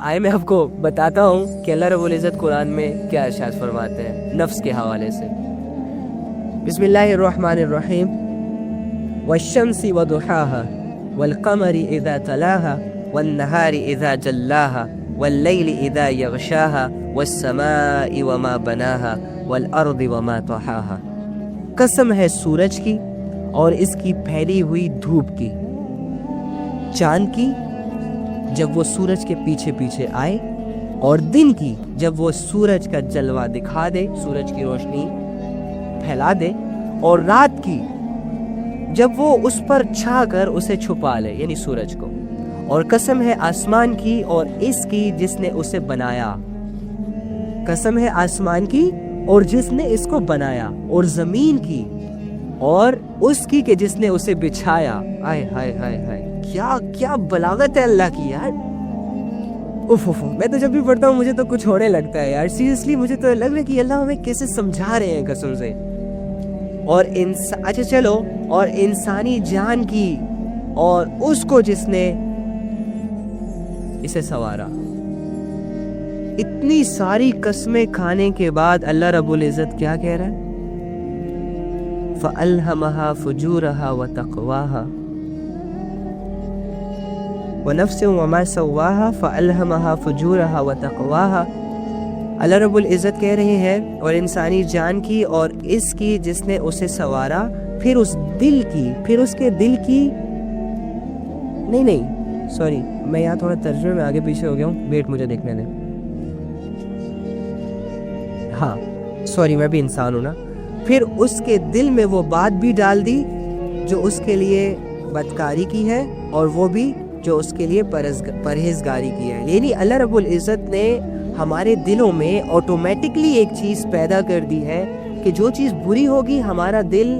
آئے میں آپ کو بتاتا ہوں کہ اللہ رب العزت قرآن میں کیا ارشاد فرماتے ہیں نفس کے حوالے سے. بسم اللہ الرحمن الرحیم. والشمس وضحاها والقمر اذا تلاها والنهار اذا جلاها واللیل اذا یغشاها والسماء وما بناها والارض وما طحاها. قسم ہے سورج کی اور اس کی پھیلی ہوئی دھوپ کی، چاند کی جب وہ سورج کے پیچھے پیچھے آئے، اور دن کی جب وہ سورج کا جلوہ دکھا دے، سورج کی روشنی پھیلا دے، اور رات کی جب وہ اس پر چھا کر اسے چھپا لے، یعنی سورج کو. اور قسم ہے آسمان کی اور اس کی جس نے اسے بنایا. قسم ہے آسمان کی اور جس نے اس کو بنایا، اور زمین کی اور اس کی کہ جس نے اسے بچھایا. ہائے ہائے ہائے ہائے، کیا بلاغت ہے اللہ کی یار. میں تو جب بھی پڑھتا ہوں مجھے تو کچھ ہونے لگتا ہے یار. سیریسلی مجھے تو لگ رہا ہے کہ اللہ ہمیں کیسے سمجھا رہے ہیں قسم سے. اور اچھا چلو، اور انسانی جان کی اور اس کو جس نے اسے سوارا. اتنی ساری قسمیں کھانے کے بعد اللہ رب العزت کیا کہہ رہا ہے؟ فَأَلْهَمَهَا فُجُورَهَا وَتَقْوَاهَا وَنَفْسٍ وَمَا سَوَّاهَا فَأَلْهَمَهَا فُجُورَهَا وَتَقْوَاهَا. اللہ رب العزت کہہ رہے ہیں اور انسانی جان کی اور اس کی جس نے اسے سوارا، پھر اس دل کی، پھر اس کے دل کی نہیں سوری، میں یہاں تھوڑا ترجمے میں آگے پیچھے ہو گیا ہوں، ویٹ مجھے دیکھنے دیں. ہاں سوری، میں بھی انسان ہوں نا. پھر اس کے دل میں وہ بات بھی ڈال دی جو اس کے لیے بدکاری کی ہے، اور وہ بھی جو اس کے لیے پرہیزگاری کی ہے. یعنی اللہ رب العزت نے ہمارے دلوں میں آٹومیٹکلی ایک چیز پیدا کر دی ہے کہ جو چیز بری ہوگی ہمارا دل،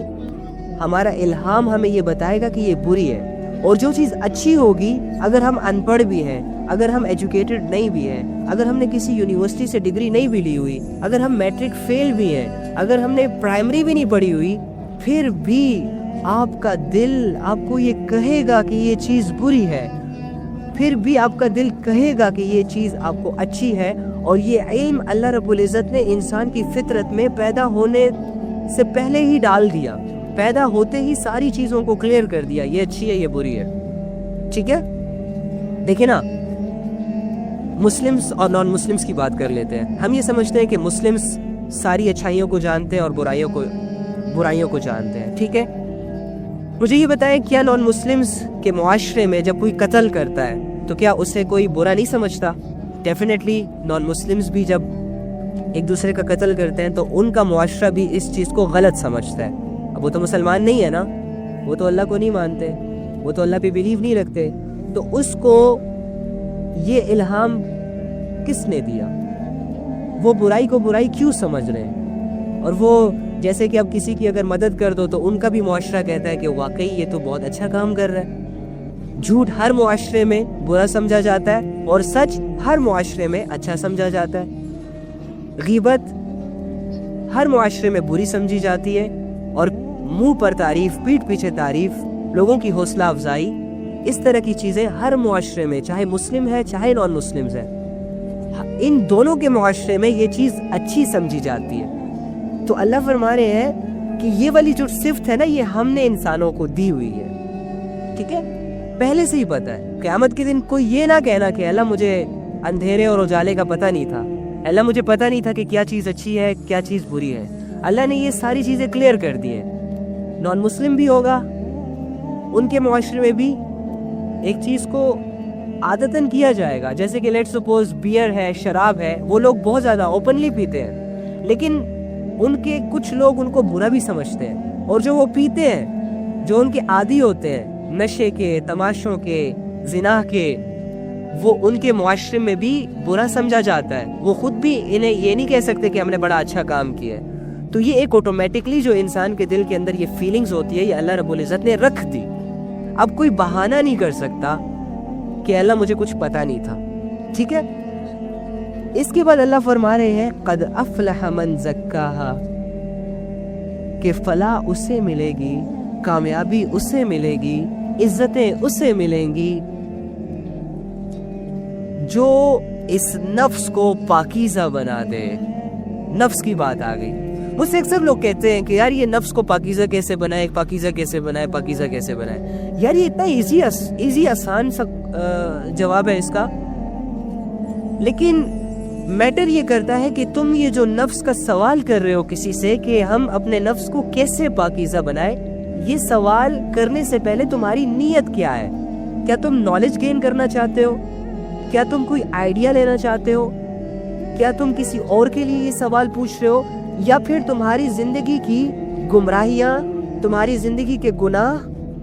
ہمارا الہام ہمیں یہ بتائے گا کہ یہ بری ہے، اور جو چیز اچھی ہوگی، اگر ہم ان پڑھ بھی ہیں، اگر ہم ایجوکیٹڈ نہیں بھی ہیں، اگر ہم نے کسی یونیورسٹی سے ڈگری نہیں بھی لی ہوئی، اگر ہم میٹرک فیل بھی ہیں، اگر ہم نے پرائمری بھی نہیں پڑھی ہوئی، پھر بھی آپ کا دل آپ کو یہ کہے گا کہ یہ چیز بری ہے، پھر بھی آپ کا دل کہے گا کہ یہ چیز آپ کو اچھی ہے. اور یہ علم اللہ رب العزت نے انسان کی فطرت میں پیدا ہونے سے پہلے ہی ڈال دیا. پیدا ہوتے ہی ساری چیزوں کو کلیئر کر دیا، یہ اچھی ہے یہ بری ہے. ٹھیک ہے، دیکھیں نا، مسلمز اور نان مسلمز کی بات کر لیتے ہیں. ہم یہ سمجھتے ہیں کہ مسلمز ساری اچھائیوں کو جانتے ہیں اور برائیوں کو جانتے ہیں. ٹھیک ہے، مجھے یہ بتائیں کیا نان مسلمز کے معاشرے میں جب کوئی قتل کرتا ہے تو کیا اسے کوئی برا نہیں سمجھتا؟ ڈیفینیٹلی نان مسلمز بھی جب ایک دوسرے کا قتل کرتے ہیں تو ان کا معاشرہ بھی اس چیز کو غلط سمجھتا ہے. اب وہ تو مسلمان نہیں ہے نا، وہ تو اللہ کو نہیں مانتے، وہ تو اللہ پہ بیلیو نہیں رکھتے، تو اس کو یہ الہام کس نے دیا؟ وہ برائی کو برائی کیوں سمجھ رہے ہیں؟ اور وہ جیسے کہ اب کسی کی اگر مدد کر دو تو ان کا بھی معاشرہ کہتا ہے کہ واقعی یہ تو بہت اچھا کام کر رہا ہے. جھوٹ ہر معاشرے میں برا سمجھا جاتا ہے اور سچ ہر معاشرے میں اچھا سمجھا جاتا ہے. غیبت ہر معاشرے میں بری سمجھی جاتی ہے، اور منہ پر تعریف، پیٹھ پیچھے تعریف، لوگوں کی حوصلہ افزائی، اس طرح کی چیزیں ہر معاشرے میں، چاہے مسلم ہے چاہے نان مسلمز ہے، ان دونوں کے معاشرے میں یہ چیز اچھی سمجھی جاتی ہے. تو اللہ فرما رہے ہیں کہ یہ والی جو صفت ہے نا، یہ ہم نے انسانوں کو دی ہوئی ہے. ٹھیک ہے، پہلے سے ہی پتہ ہے. قیامت کے دن کوئی یہ نہ کہنا کہ اللہ مجھے اندھیرے اور اجالے کا پتہ نہیں تھا، اللہ مجھے پتہ نہیں تھا کہ کیا چیز اچھی ہے کیا چیز بری ہے. اللہ نے یہ ساری چیزیں کلیئر کر دی ہیں. نان مسلم بھی ہوگا، ان کے معاشرے میں بھی ایک چیز کو عادتاً کیا جائے گا، جیسے کہ لیٹ سپوز بیئر ہے، شراب ہے، وہ لوگ بہت زیادہ اوپنلی پیتے ہیں، لیکن ان کے کچھ لوگ ان کو برا بھی سمجھتے ہیں. اور جو وہ پیتے ہیں، جو ان کے عادی ہوتے ہیں نشے کے، تماشوں کے، زنا کے، وہ ان کے معاشرے میں بھی برا سمجھا جاتا ہے. وہ خود بھی انہیں یہ نہیں کہہ سکتے کہ ہم نے بڑا اچھا کام کیا ہے. تو یہ ایک آٹومیٹکلی جو انسان کے دل کے اندر یہ فیلنگز ہوتی ہے، یہ اللہ رب العزت نے رکھ دی. اب کوئی بہانہ نہیں کر سکتا کہ اللہ مجھے کچھ پتہ نہیں تھا. ٹھیک ہے، اس کے بعد اللہ فرما رہے ہیں قد افلح من زکاہا، کہ فلاح اسے ملے گی، کامیابی اسے ملے گی، عزتیں اسے ملیں گی جو اس نفس کو پاکیزہ بنا دے. نفس کی بات آ گئی. مجھ سے اکثر لوگ کہتے ہیں کہ یار یہ نفس کو پاکیزہ کیسے بنائے, پاکیزہ کیسے بنائے, پاکیزہ کیسے بنائے. یار یہ اتنا ایزی آسان سا جواب ہے اس کا, لیکن میٹر یہ کرتا ہے کہ تم یہ جو نفس کا سوال کر رہے ہو کسی سے کہ ہم اپنے نفس کو کیسے پاکیزہ بنائے, یہ سوال کرنے سے پہلے تمہاری نیت کیا ہے. کیا تم نالج گین کرنا چاہتے ہو؟ کیا تم کوئی آئیڈیا لینا چاہتے ہو؟ کیا تم کسی اور کے لیے یہ سوال پوچھ رہے ہو, یا پھر تمہاری زندگی کی گمراہیاں, تمہاری زندگی کے گناہ,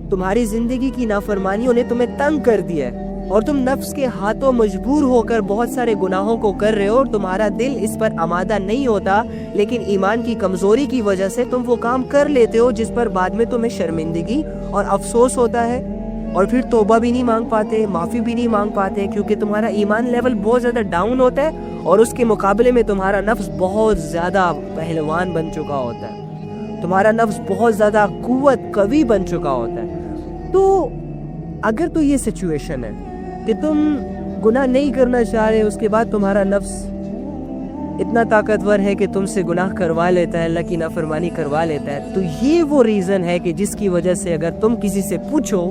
تمہاری زندگی کی نافرمانیوں نے تمہیں تنگ کر دیا ہے اور تم نفس کے ہاتھوں مجبور ہو کر بہت سارے گناہوں کو کر رہے ہو اور تمہارا دل اس پر آمادہ نہیں ہوتا, لیکن ایمان کی کمزوری کی وجہ سے تم وہ کام کر لیتے ہو جس پر بعد میں تمہیں شرمندگی اور افسوس ہوتا ہے, اور پھر توبہ بھی نہیں مانگ پاتے, معافی بھی نہیں مانگ پاتے, کیونکہ تمہارا ایمان لیول بہت زیادہ ڈاؤن ہوتا ہے اور اس کے مقابلے میں تمہارا نفس بہت زیادہ پہلوان بن چکا ہوتا ہے, تمہارا نفس بہت زیادہ قوی بن چکا ہوتا ہے. تو اگر تو یہ سچویشن ہے کہ تم گناہ نہیں کرنا چاہ رہے, اس کے بعد تمہارا نفس اتنا طاقتور ہے کہ تم سے گناہ کروا لیتا ہے, اللہ کی نافرمانی کروا لیتا ہے, تو یہ وہ ریزن ہے کہ جس کی وجہ سے اگر تم کسی سے پوچھو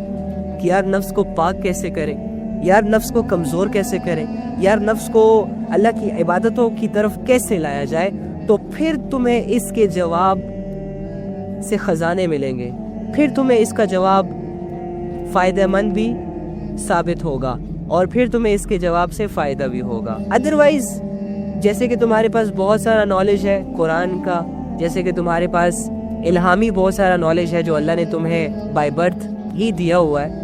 کہ یار نفس کو پاک کیسے کریں, یار نفس کو کمزور کیسے کریں, یار نفس کو اللہ کی عبادتوں کی طرف کیسے لایا جائے, تو پھر تمہیں اس کے جواب سے خزانے ملیں گے, پھر تمہیں اس کا جواب فائدہ مند بھی ثابت ہوگا اور پھر تمہیں اس کے جواب سے فائدہ بھی ہوگا. ادروائز جیسے کہ تمہارے پاس بہت سارا نالج ہے قرآن کا, جیسے کہ تمہارے پاس الہامی بہت سارا نالج ہے جو اللہ نے تمہیں بائی برتھ ہی دیا ہوا ہے.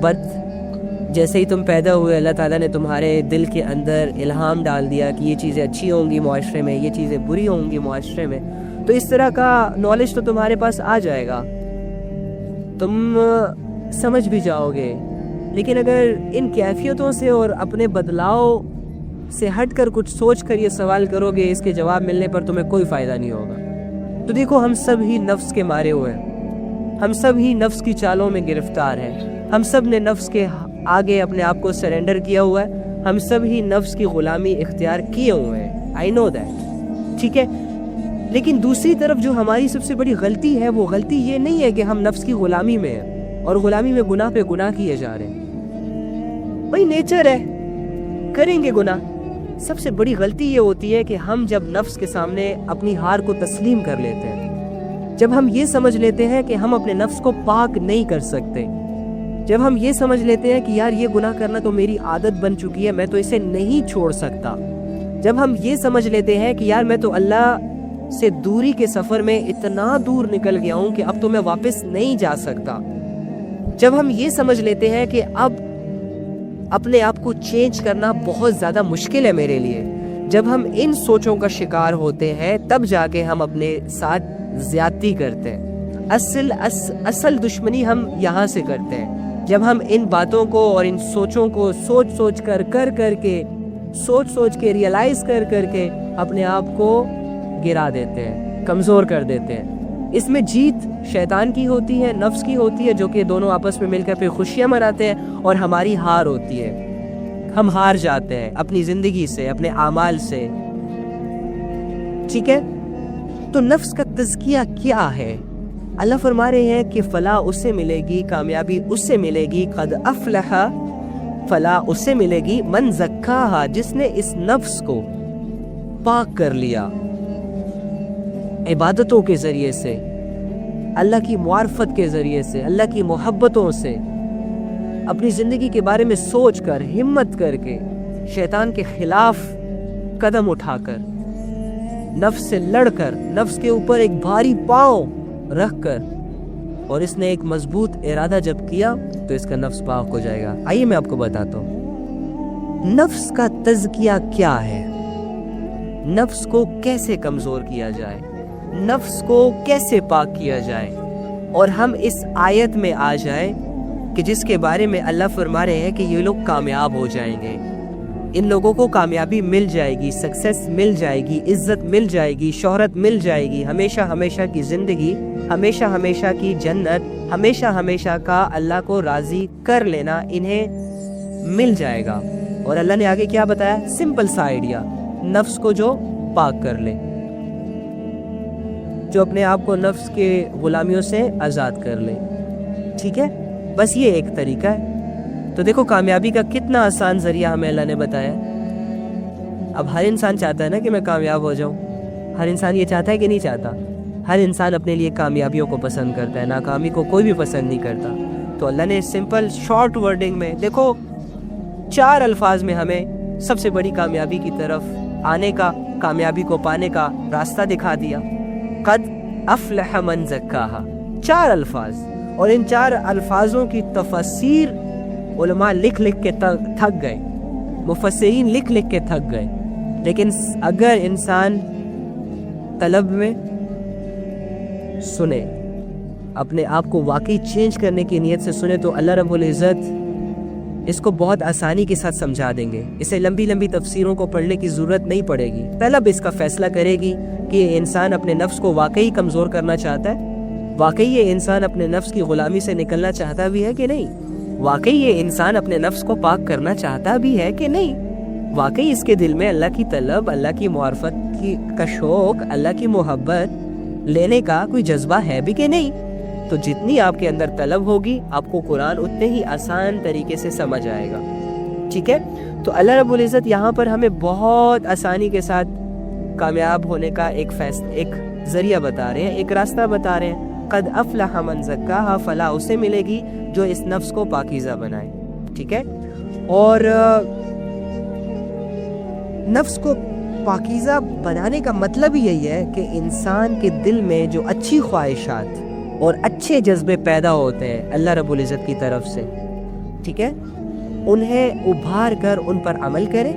برتھ جیسے ہی تم پیدا ہوئے اللہ تعالیٰ نے تمہارے دل کے اندر الہام ڈال دیا کہ یہ چیزیں اچھی ہوں گی معاشرے میں, یہ چیزیں بری ہوں گی معاشرے میں, تو اس طرح کا نالج تو تمہارے پاس آ جائے گا, تم سمجھ بھی جاؤ گے. لیکن اگر ان کیفیتوں سے اور اپنے بدلاؤ سے ہٹ کر کچھ سوچ کر یہ سوال کرو گے, اس کے جواب ملنے پر تمہیں کوئی فائدہ نہیں ہوگا. تو دیکھو ہم سب ہی نفس کے مارے ہوئے ہیں, ہم سب ہی نفس کی چالوں میں گرفتار ہیں, ہم سب نے نفس کے آگے اپنے آپ کو سرنڈر کیا ہوا ہے, ہم سب ہی نفس کی غلامی اختیار کیے ہوئے ہیں. آئی نو دیٹ, ٹھیک ہے. لیکن دوسری طرف جو ہماری سب سے بڑی غلطی ہے وہ غلطی یہ نہیں ہے کہ ہم نفس کی غلامی میں ہیں اور غلامی میں گناہ پہ گناہ کیے جا رہے ہیں. بھائی نیچر ہے, کریں گے گناہ. سب سے بڑی غلطی یہ ہوتی ہے کہ ہم جب نفس کے سامنے اپنی ہار کو تسلیم کر لیتے ہیں, جب ہم یہ سمجھ لیتے ہیں کہ ہم اپنے نفس کو پاک نہیں کر سکتے, جب ہم یہ سمجھ لیتے ہیں کہ یار یہ گناہ کرنا تو میری عادت بن چکی ہے, میں تو اسے نہیں چھوڑ سکتا, جب ہم یہ سمجھ لیتے ہیں کہ یار میں تو اللہ سے دوری کے سفر میں اتنا دور نکل گیا ہوں کہ اب تو میں واپس نہیں جا سکتا, جب ہم یہ سمجھ لیتے ہیں کہ اب اپنے آپ کو چینج کرنا بہت زیادہ مشکل ہے میرے لیے, جب ہم ان سوچوں کا شکار ہوتے ہیں تب جا کے ہم اپنے ساتھ زیادتی کرتے ہیں. اصل دشمنی ہم یہاں سے کرتے ہیں جب ہم ان باتوں کو اور ان سوچوں کو سوچ کے ریئلائز کر کے اپنے آپ کو گرا دیتے ہیں, کمزور کر دیتے ہیں. اس میں جیت شیطان کی ہوتی ہے, نفس کی ہوتی ہے, جو کہ دونوں آپس میں مل کر پھر خوشیاں مناتے ہیں, اور ہماری ہار ہوتی ہے, ہم ہار جاتے ہیں اپنی زندگی سے, اپنے اعمال سے. ٹھیک ہے, تو نفس کا تزکیہ کیا ہے؟ اللہ فرما رہے ہیں کہ فلاح اسے ملے گی, کامیابی اس سے ملے گی, قد افلح, فلاح اس سے ملے گی, من زکاہا, جس نے اس نفس کو پاک کر لیا عبادتوں کے ذریعے سے, اللہ کی معرفت کے ذریعے سے, اللہ کی محبتوں سے, اپنی زندگی کے بارے میں سوچ کر, ہمت کر کے, شیطان کے خلاف قدم اٹھا کر, نفس سے لڑ کر, نفس کے اوپر ایک بھاری پاؤں رکھ کر, اور اس نے ایک مضبوط ارادہ جب کیا تو اس کا نفس پاک ہو جائے گا. آئیے میں آپ کو بتاتا ہوں نفس کا تزکیہ کیا ہے, نفس کو کیسے کمزور کیا جائے, نفس کو کیسے پاک کیا جائے, اور ہم اس آیت میں آ جائیں کہ جس کے بارے میں اللہ فرما رہے ہیں کہ یہ لوگ کامیاب ہو جائیں گے, ان لوگوں کو کامیابی مل جائے گی, سکسیس مل جائے گی, عزت مل جائے گی, شہرت مل جائے گی, ہمیشہ کی زندگی, ہمیشہ کی جنت, ہمیشہ کا اللہ کو راضی کر لینا انہیں مل جائے گا. اور اللہ نے آگے کیا بتایا؟ سمپل سا آئیڈیا، نفس کو جو پاک کر لے، جو اپنے آپ کو نفس کے غلامیوں سے آزاد کر لے. ٹھیک ہے، بس یہ ایک طریقہ ہے. تو دیکھو کامیابی کا کتنا آسان ذریعہ ہمیں اللہ نے بتایا. اب ہر انسان چاہتا ہے نا کہ میں کامیاب ہو جاؤں. ہر انسان یہ چاہتا ہے کہ نہیں چاہتا؟ ہر انسان اپنے لیے کامیابیوں کو پسند کرتا ہے، ناکامی کو کوئی بھی پسند نہیں کرتا. تو اللہ نے سمپل شارٹ ورڈنگ میں دیکھو 4 الفاظ میں ہمیں سب سے بڑی کامیابی کی طرف آنے کا، کامیابی کو پانے کا راستہ دکھا دیا. قد افلح من زکاہا، 4 الفاظ. اور ان 4 الفاظوں کی تفسیر علماء لکھ کے تھک گئے، مفسرین لکھ کے تھک گئے. لیکن اگر انسان طلب میں سنے، اپنے آپ کو واقعی چینج کرنے کی نیت سے سنے، تو اللہ رب العزت اس کو بہت آسانی کے ساتھ سمجھا دیں گے. اسے لمبی تفسیروں کو پڑھنے کی ضرورت نہیں پڑے گی. طلب اس کا فیصلہ کرے گی کہ یہ انسان اپنے نفس کو واقعی کمزور کرنا چاہتا ہے، واقعی یہ انسان اپنے نفس کی غلامی سے نکلنا چاہتا بھی ہے کہ نہیں، واقعی یہ انسان اپنے نفس کو پاک کرنا چاہتا بھی ہے کہ نہیں، واقعی اس کے دل میں اللہ کی طلب، اللہ کی معرفت کا شوق، اللہ کی محبت لینے کا کوئی جذبہ ہے بھی کہ نہیں. تو جتنی آپ کے اندر طلب ہوگی، آپ کو قرآن اتنے ہی آسان طریقے سے سمجھ آئے گا. ٹھیک ہے، تو اللہ رب العزت یہاں پر ہمیں بہت آسانی کے ساتھ کامیاب ہونے کا ایک ذریعہ بتا رہے ہیں، ایک راستہ بتا رہے ہیں. قد افلح من زکاہا، فلاح اسے ملے گی جو اس نفس کو پاکیزہ بنائے. ٹھیک ہے، اور نفس کو پاکیزہ بنانے کا مطلب یہی ہے کہ انسان کے دل میں جو اچھی خواہشات اور اچھے جذبے پیدا ہوتے ہیں اللہ رب العزت کی طرف سے، ٹھیک ہے، انہیں ابھار کر ان پر عمل کرے،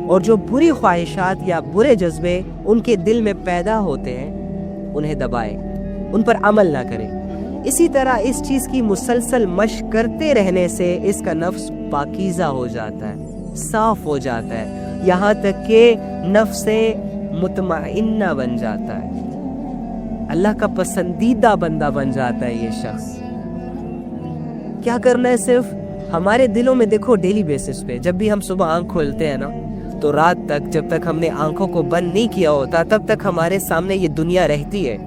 اور جو بری خواہشات یا برے جذبے ان کے دل میں پیدا ہوتے ہیں انہیں دبائے، ان پر عمل نہ کرے. اسی طرح اس چیز کی مسلسل مشق کرتے رہنے سے اس کا نفس پاکیزہ ہو جاتا ہے، صاف ہو جاتا ہے، یہاں تک کہ نفس مطمئنہ بن جاتا ہے، اللہ کا پسندیدہ بندہ بن جاتا ہے یہ شخص. کیا کرنا ہے؟ صرف ہمارے دلوں میں دیکھو ڈیلی بیسس پہ جب بھی ہم صبح آنکھ کھولتے ہیں نا، تو رات تک جب تک ہم نے آنکھوں کو بند نہیں کیا ہوتا تب تک ہمارے سامنے یہ دنیا رہتی ہے.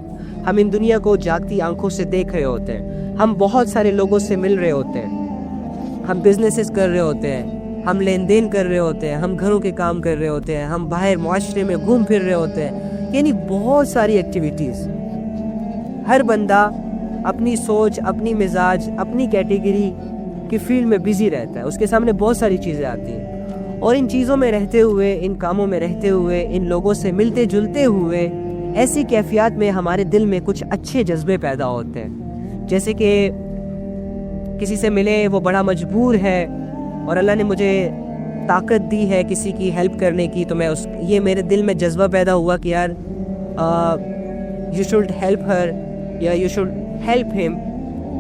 ہم ان دنیا کو جاگتی آنکھوں سے دیکھ رہے ہوتے ہیں، ہم بہت سارے لوگوں سے مل رہے ہوتے ہیں، ہم بزنسز کر رہے ہوتے ہیں، ہم لین دین کر رہے ہوتے ہیں، ہم گھروں کے کام کر رہے ہوتے ہیں، ہم باہر معاشرے میں گھوم پھر رہے ہوتے ہیں، یعنی بہت ساری ایکٹیویٹیز. ہر بندہ اپنی سوچ، اپنی مزاج، اپنی کیٹیگری کی فیلڈ میں بزی رہتا ہے، اس کے سامنے بہت ساری چیزیں آتی ہیں، اور ان چیزوں میں رہتے ہوئے، ان کاموں میں رہتے ہوئے، ان لوگوں سے ملتے جلتے ہوئے، ایسی کیفیات میں ہمارے دل میں کچھ اچھے جذبے پیدا ہوتے ہیں. جیسے کہ کسی سے ملے، وہ بڑا مجبور ہے اور اللہ نے مجھے طاقت دی ہے کسی کی ہیلپ کرنے کی، تو میں یہ میرے دل میں جذبہ پیدا ہوا کہ یار یو شوڈ ہیلپ ہر یا یو شوڈ ہیلپ ہم.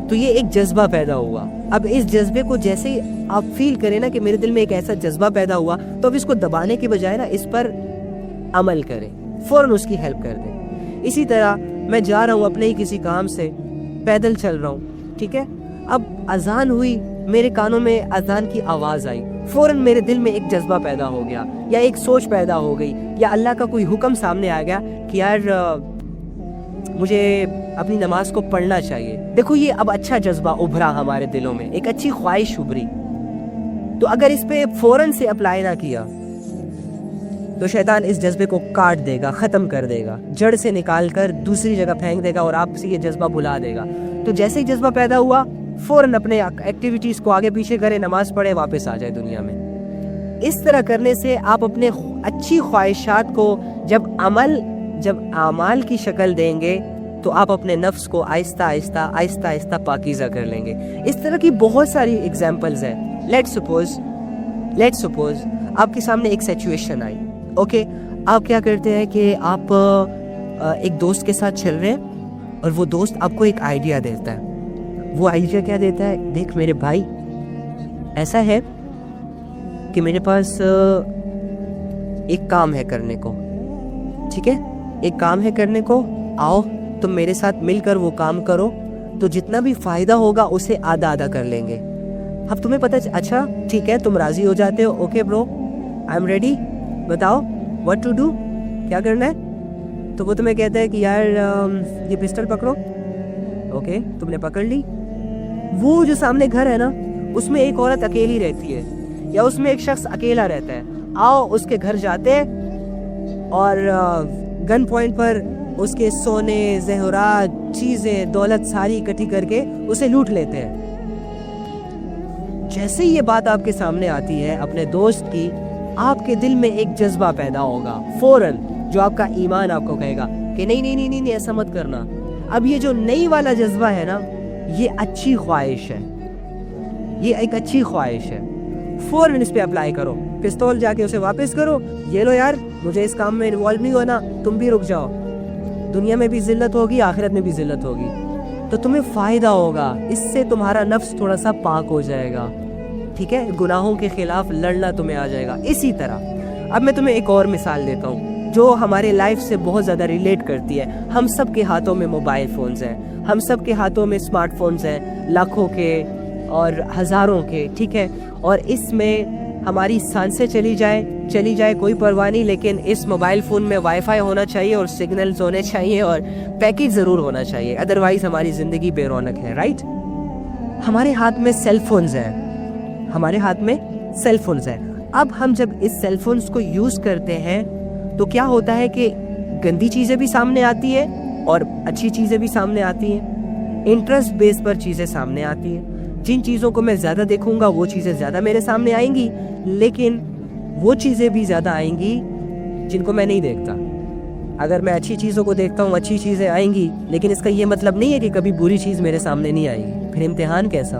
تو یہ ایک جذبہ پیدا ہوا. اب اس جذبے کو جیسے ہی آپ فیل کریں نا کہ میرے دل میں ایک ایسا جذبہ پیدا ہوا، تو اب اس کو دبانے کی بجائے نا اس پر عمل کریں، فوراً اس کی ہیلپ کر دیں. اسی طرح میں جا رہا ہوں اپنے ہی کسی کام سے، پیدل چل رہا ہوں، ٹھیک ہے، اب اذان ہوئی، میرے کانوں میں اذان کی آواز آئی، فوراً میرے دل میں ایک جذبہ پیدا ہو گیا، یا ایک سوچ پیدا ہو گئی، یا اللہ کا کوئی حکم سامنے آ گیا کہ یار مجھے اپنی نماز کو پڑھنا چاہیے. دیکھو یہ اب اچھا جذبہ ابھرا ہمارے دلوں میں، ایک اچھی خواہش ابھری. تو اگر اس پہ فوراً سے اپلائی نہ کیا تو شیطان اس جذبے کو کاٹ دے گا، ختم کر دے گا، جڑ سے نکال کر دوسری جگہ پھینک دے گا اور آپ سے یہ جذبہ بھلا دے گا. تو جیسے ہی جذبہ پیدا ہوا، فوراً اپنے ایکٹیویٹیز کو آگے پیچھے کرے، نماز پڑھے، واپس آ جائے دنیا میں. اس طرح کرنے سے آپ اپنے اچھی خواہشات کو جب اعمال کی شکل دیں گے تو آپ اپنے نفس کو آہستہ آہستہ پاکیزہ کر لیں گے. اس طرح کی بہت ساری ایگزامپلز ہیں. لیٹ سپوز آپ کے سامنے ایک سچویشن آئی، اوکے، آپ کیا کرتے ہیں کہ آپ ایک دوست کے ساتھ چل رہے ہیں اور وہ دوست آپ کو ایک آئیڈیا دیتا ہے. وہ آئیڈیا کیا دیتا ہے؟ دیکھ میرے بھائی، ایسا ہے کہ میرے پاس ایک کام ہے کرنے کو، ٹھیک ہے، ایک کام ہے کرنے کو، آؤ تم میرے ساتھ مل کر وہ کام کرو، تو جتنا بھی فائدہ ہوگا اسے آدھا کر لیں گے. اب تمہیں پتہ اچھا ٹھیک ہے تم راضی ہو جاتے ہو, اوکے برو آئی ایم ریڈی, بتاؤ واٹ ٹو ڈو, کیا کرنا ہے. تو وہ تمہیں کہتا ہے کہ یار یہ پسٹل پکڑو, اوکے تم نے پکڑ لی. وہ جو سامنے گھر ہے نا اس میں ایک عورت اکیلی رہتی ہے یا اس میں ایک شخص اکیلا رہتا ہے, آؤ اس کے گھر جاتے ہیں اور گن پوائنٹ پر اس کے سونے زیورات چیزیں دولت ساری اکٹھی کر کے اسے لوٹ لیتے ہیں. جیسے ہی یہ بات آپ کے سامنے آتی ہے اپنے دوست کی, آپ کے دل میں ایک جذبہ پیدا ہوگا فوراً, جو آپ کا ایمان آپ کو کہے گا کہ نہیں نہیں نہیں نہیں ایسا مت کرنا. اب یہ جو نئی والا جذبہ ہے نا یہ اچھی خواہش ہے, یہ ایک اچھی خواہش ہے, فوراً اس پہ اپلائی کرو. پستول جا کے اسے واپس کرو, یہ لو یار مجھے اس کام میں انوالو نہیں ہونا, تم بھی رک جاؤ, دنیا میں بھی ذلت ہوگی آخرت میں بھی ذلت ہوگی, تو تمہیں فائدہ ہوگا, اس سے تمہارا نفس تھوڑا سا پاک ہو جائے گا, ٹھیک ہے, گناہوں کے خلاف لڑنا تمہیں آ جائے گا. اسی طرح اب میں تمہیں ایک اور مثال دیتا ہوں جو ہمارے لائف سے بہت زیادہ ریلیٹ کرتی ہے. ہم سب کے ہاتھوں میں موبائل فونز ہیں, ہم سب کے ہاتھوں میں اسمارٹ فونز ہیں, لاکھوں کے اور ہزاروں کے, ٹھیک ہے, اور اس میں ہماری سانسیں چلی جائے کوئی پرواہ نہیں, لیکن اس موبائل فون میں وائی فائی ہونا چاہیے اور سگنلز ہونے چاہیے اور پیکج ضرور ہونا چاہیے, ادروائز ہماری زندگی بے رونق ہے, رائٹ. ہمارے ہاتھ میں سیل فونز ہیں, ہمارے ہاتھ میں سیل فونز ہیں. اب ہم جب اس سیل فونز کو یوز کرتے ہیں تو کیا ہوتا ہے کہ گندی چیزیں بھی سامنے آتی ہیں اور اچھی چیزیں بھی سامنے آتی ہیں, انٹرسٹ بیس پر چیزیں سامنے آتی ہیں. جن چیزوں کو میں زیادہ دیکھوں گا وہ چیزیں زیادہ میرے سامنے آئیں گی, لیکن وہ چیزیں بھی زیادہ آئیں گی جن کو میں نہیں دیکھتا. اگر میں اچھی چیزوں کو دیکھتا ہوں اچھی چیزیں آئیں گی, لیکن اس کا یہ مطلب نہیں ہے کہ کبھی بری چیز میرے سامنے نہیں آئے گی. پھر امتحان کیسا,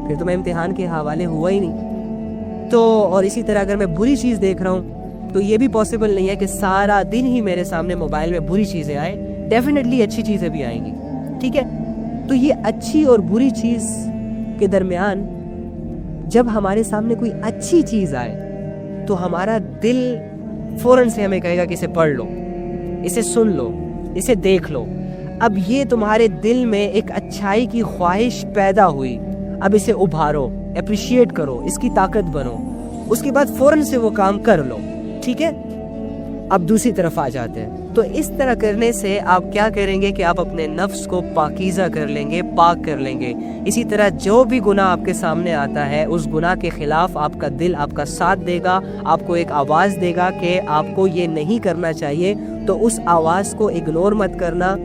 پھر تو میں امتحان کے حوالے ہوا ہی نہیں. تو اور اسی طرح اگر میں بری چیز دیکھ رہا ہوں تو یہ بھی پاسبل نہیں ہے کہ سارا دن ہی میرے سامنے موبائل میں بری چیزیں آئیں, ڈیفینیٹلی اچھی چیزیں بھی آئیں گی, ٹھیک ہے. تو یہ اچھی اور بری چیز کے درمیان جب ہمارے سامنے کوئی اچھی چیز آئے تو ہمارا دل فوراً سے ہمیں کہے گا کہ اسے پڑھ لو, اسے سن لو, اسے دیکھ لو. اب یہ تمہارے دل میں ایک اچھائی کی خواہش پیدا ہوئی, اب اسے ابھارو, اپریشیٹ کرو, اس کی طاقت بنو, اس کے بعد فوراً سے وہ کام کر لو, ٹھیک ہے. اب دوسری طرف آ جاتے ہیں. تو اس طرح کرنے سے آپ کیا کریں گے کہ آپ اپنے نفس کو پاکیزہ کر لیں گے, پاک کر لیں گے. اسی طرح جو بھی گناہ آپ کے سامنے آتا ہے اس گناہ کے خلاف آپ کا دل آپ کا ساتھ دے گا, آپ کو ایک آواز دے گا کہ آپ کو یہ نہیں کرنا چاہیے. تو اس آواز کو اگنور مت کرنا,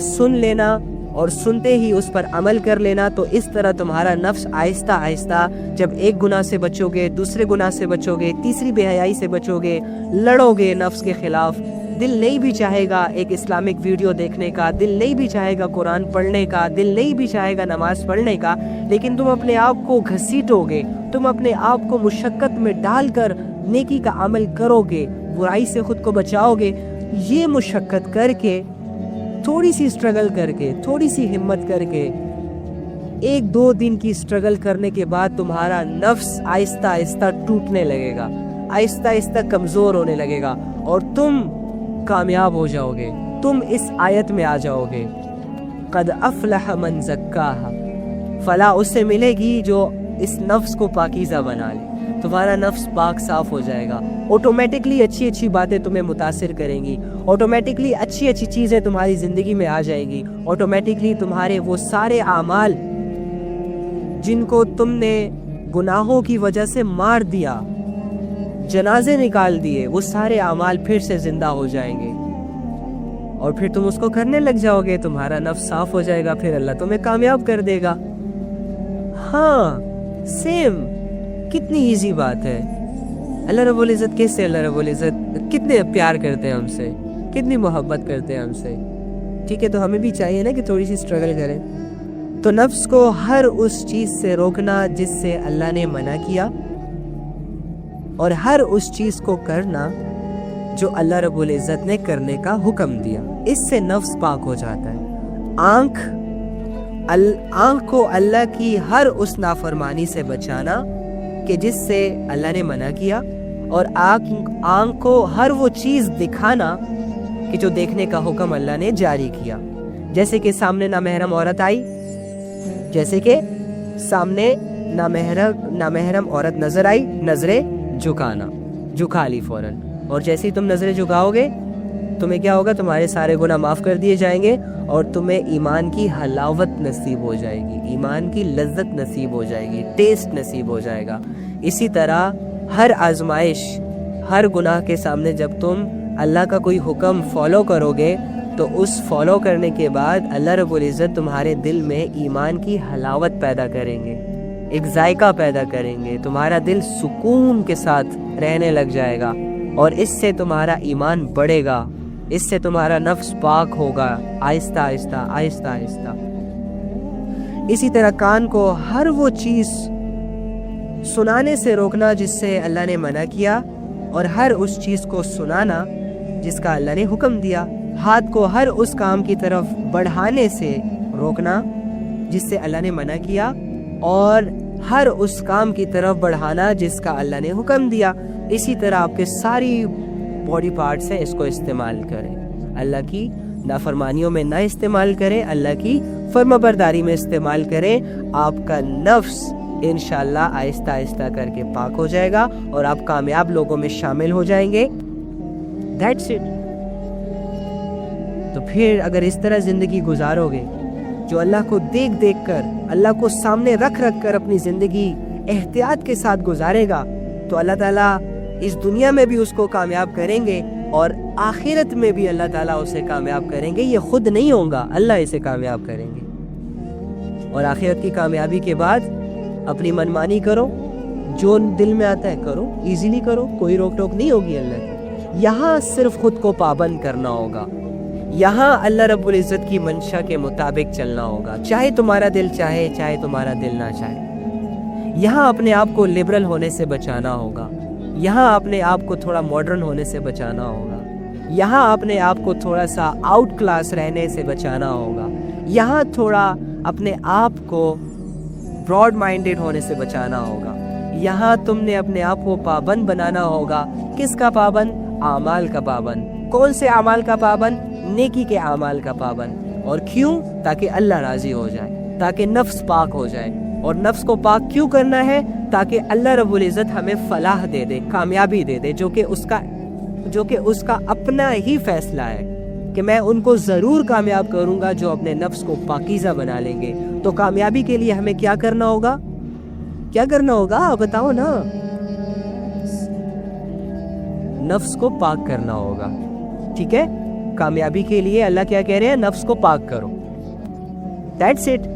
سن لینا اور سنتے ہی اس پر عمل کر لینا. تو اس طرح تمہارا نفس آہستہ آہستہ جب ایک گناہ سے بچو گے, دوسرے گناہ سے بچو گے, تیسری بے حیائی سے بچو گے, لڑو گے نفس کے خلاف. دل نہیں بھی چاہے گا ایک اسلامک ویڈیو دیکھنے کا, دل نہیں بھی چاہے گا قرآن پڑھنے کا, دل نہیں بھی چاہے گا نماز پڑھنے کا, لیکن تم اپنے آپ کو گھسیٹو گے, تم اپنے آپ کو مشقت میں ڈال کر نیکی کا عمل کرو گے, برائی سے خود کو بچاؤ گے. یہ مشقت کر کے, تھوڑی سی اسٹرگل کر کے, تھوڑی سی ہمت کر کے, 1-2 دن کی اسٹرگل کرنے کے بعد تمہارا نفس آہستہ آہستہ ٹوٹنے لگے گا, آہستہ آہستہ کمزور ہونے لگے گا اور تم کامیاب ہو جاؤ گے. تم اس آیت میں آ جاؤ گے, قد افلح من زکاہا, فلاح اس سے ملے گی جو اس نفس کو پاکیزہ بنا لے. تمہارا نفس پاک صاف ہو جائے گا, آٹومیٹکلی اچھی اچھی باتیں تمہیں متاثر کریں گی, آٹومیٹکلی اچھی اچھی چیزیں تمہاری زندگی میں آ جائیں گی, آٹومیٹکلی تمہارے وہ سارے اعمال جن کو تم نے گناہوں کی وجہ سے مار دیا, جنازے نکال دیے, وہ سارے اعمال پھر سے زندہ ہو جائیں گے اور پھر تم اس کو کرنے لگ جاؤ گے. تمہارا نفس صاف ہو جائے گا, پھر اللہ تمہیں کامیاب کر دے گا. ہاں سیم, کتنی ایزی بات ہے. اللہ رب العزت کیسے, اللہ رب العزت کتنے پیار کرتے ہیں ہم سے, کتنی محبت کرتے ہیں ہم سے, ٹھیک ہے. تو ہمیں بھی چاہیے نا کہ تھوڑی سی اسٹرگل کریں. تو نفس کو ہر اس چیز سے روکنا جس سے اللہ نے منع کیا, اور ہر اس چیز کو کرنا جو اللہ رب العزت نے کرنے کا حکم دیا. اس سے نفس پاک ہو جاتا ہے. آنکھ کو اللہ کی ہر اس نافرمانی سے بچانا کہ جس سے اللہ نے منع کیا, اور آنکھ کو ہر وہ چیز دکھانا کہ جو دیکھنے کا حکم اللہ نے جاری کیا. جیسے کہ سامنے نامحرم عورت آئی, جیسے کہ سامنے نامحرم عورت نظر آئی، نظریں جھکا لی فوراً، اور جیسے ہی تم نظریں جھکاؤ گے تمہیں کیا ہوگا؟ تمہارے سارے گناہ معاف کر دیے جائیں گے اور تمہیں ایمان کی حلاوت نصیب ہو جائے گی، ایمان کی لذت نصیب ہو جائے گی، ٹیسٹ نصیب ہو جائے گا۔ اسی طرح ہر آزمائش، ہر گناہ کے سامنے جب تم اللہ کا کوئی حکم فالو کرو گے تو اس فالو کرنے کے بعد اللہ رب العزت تمہارے دل میں ایمان کی حلاوت پیدا کریں گے، ایک ذائقہ پیدا کریں گے، تمہارا دل سکون کے ساتھ رہنے لگ جائے گا، اور اس سے تمہارا ایمان بڑھے گا، اس سے تمہارا نفس پاک ہوگا، آہستہ آہستہ آہستہ آہستہ۔ اسی طرح کان کو ہر وہ چیز سنانے سے روکنا جس سے اللہ نے منع کیا، اور ہر اس چیز کو سنانا جس کا اللہ نے حکم دیا۔ ہاتھ کو ہر اس کام کی طرف بڑھانے سے روکنا جس سے اللہ نے منع کیا، اور ہر اس کام کی طرف بڑھانا جس کا اللہ نے حکم دیا۔ اسی طرح آپ کے ساری باڈی پارٹس ہیں، اس کو استعمال کریں، اللہ کی نافرمانیوں میں نہ استعمال کریں، اللہ کی فرمانبرداری میں استعمال کریں۔ آپ کا نفس انشاءاللہ آہستہ آہستہ کر کے پاک ہو جائے گا اور آپ کامیاب لوگوں میں شامل ہو جائیں گے۔ That's it۔ تو پھر اگر اس طرح زندگی گزارو گے، جو اللہ کو دیکھ دیکھ کر، اللہ کو سامنے رکھ کر اپنی زندگی احتیاط کے ساتھ گزارے گا، تو اللہ تعالیٰ اس دنیا میں بھی اس کو کامیاب کریں گے اور آخرت میں بھی اللہ تعالیٰ اسے کامیاب کریں گے۔ یہ خود نہیں ہوگا، اللہ اسے کامیاب کریں گے۔ اور آخرت کی کامیابی کے بعد اپنی منمانی کرو، جو دل میں آتا ہے کرو، ایزیلی کرو، کوئی روک ٹوک نہیں ہوگی اللہ کی۔ یہاں صرف خود کو پابند کرنا ہوگا، یہاں اللہ رب العزت کی منشا کے مطابق چلنا ہوگا، چاہے تمہارا دل چاہے چاہے تمہارا دل نہ چاہے۔ یہاں اپنے آپ کو لبرل ہونے سے بچانا ہوگا، یہاں اپنے آپ کو تھوڑا ماڈرن ہونے سے بچانا ہوگا، یہاں اپنے آپ کو تھوڑا سا آؤٹ کلاس رہنے سے بچانا ہوگا، یہاں تھوڑا اپنے آپ کو براڈ مائنڈڈ ہونے سے بچانا ہوگا، یہاں تم نے اپنے آپ کو پابند بنانا ہوگا۔ کس کا پابند؟ اعمال کا پابند۔ کون سے اعمال کا پابند؟ نیکی کے اعمال کا پابند۔ اور کیوں؟ تاکہ اللہ راضی ہو جائے، تاکہ نفس پاک ہو جائے۔ اور نفس کو پاک کیوں کرنا ہے؟ تاکہ اللہ رب العزت ہمیں فلاح دے دے، کامیابی دے دے، جو کہ اس کا اپنا ہی فیصلہ ہے کہ میں ان کو ضرور کامیاب کروں گا جو اپنے نفس کو پاکیزہ بنا لیں گے۔ تو کامیابی کے لیے ہمیں کیا کرنا ہوگا؟ کیا کرنا ہوگا بتاؤ نا؟ نفس کو پاک کرنا ہوگا، ٹھیک ہے؟ کامیابی کے لیے اللہ کیا کہہ رہے ہیں؟ نفس کو پاک کرو۔ That's it۔